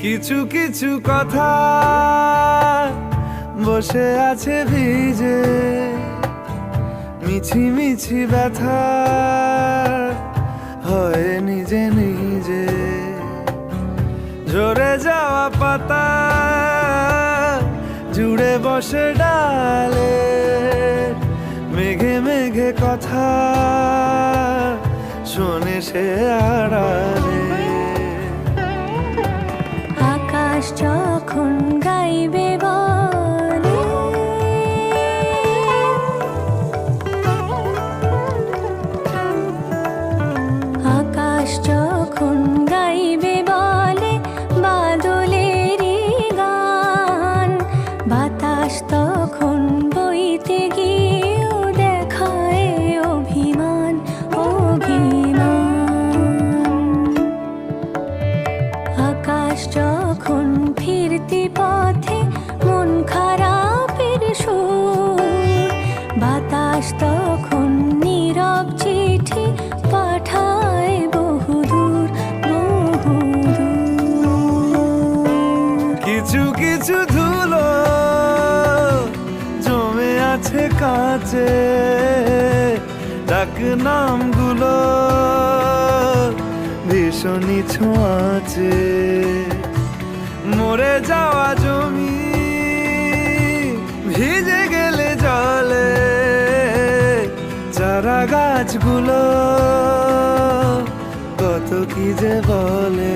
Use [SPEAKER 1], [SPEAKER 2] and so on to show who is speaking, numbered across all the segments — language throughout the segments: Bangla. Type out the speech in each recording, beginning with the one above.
[SPEAKER 1] কিছু কিছু কথা বসে আছে ভিজে, মিছি মিছি ব্যথা হয় নিজে নিজে। ঝরে যাওয়া পাতা জুড়ে বসে ডালে, মেঘে মেঘে কথা শোনে সে আড়ালে।
[SPEAKER 2] আকাশ যখন গাইবে বলে, আকাশ যখন গাইবে বলে বাদলেরই গান, বাতাস তখন বইতে গিয়েও দেখায় অভিমান অভিমান। আকাশ যখন ফিরতি পথে মন খারাপের সুর, বাতাস তখন নীরব চিঠি পাঠায় বহুদূর বহুদূর।
[SPEAKER 1] কিছু কিছু ধুলো জমে আছে কাছে, ডাক নামগুলো ভীষণই ছোঁয়াচে। মরে যাওয়া জমি ভিজে গেলে জলে, চারা গাছগুলো কত কি যে বলে।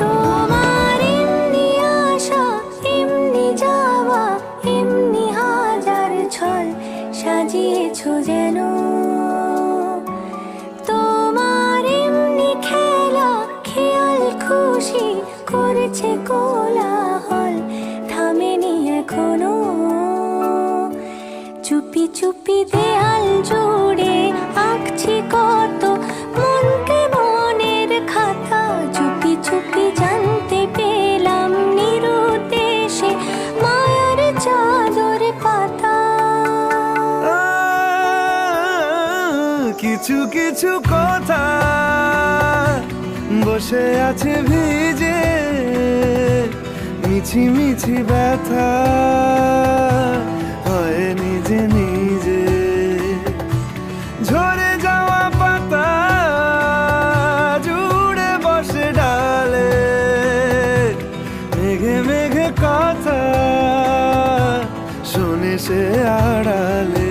[SPEAKER 2] তোমার এমনি আসা এমনি যাওয়া, এমনি হাজার ছল সাজিয়েছো যেন। তোমার এমনি খেলা খেয়াল খুশি করেছে কোলাহল, থামেনি এখনো। চুপি চুপি দেয়াল জুড়ে আঁকছি কত মনকে মনের খাতা, চুপি চুপি জানতে পেলাম নিরুদ্দেশে মায়ার চাদর পাতা।
[SPEAKER 1] কিছু কিছু কথা বসে আছে ভিজে, মিছি মিছি ব্যথা হয় নিজে নিজে। ঝরে যাওয়া পাতা জুড়ে বসে ডালে, মেঘে মেঘে কথা শোনে সে আড়ালে।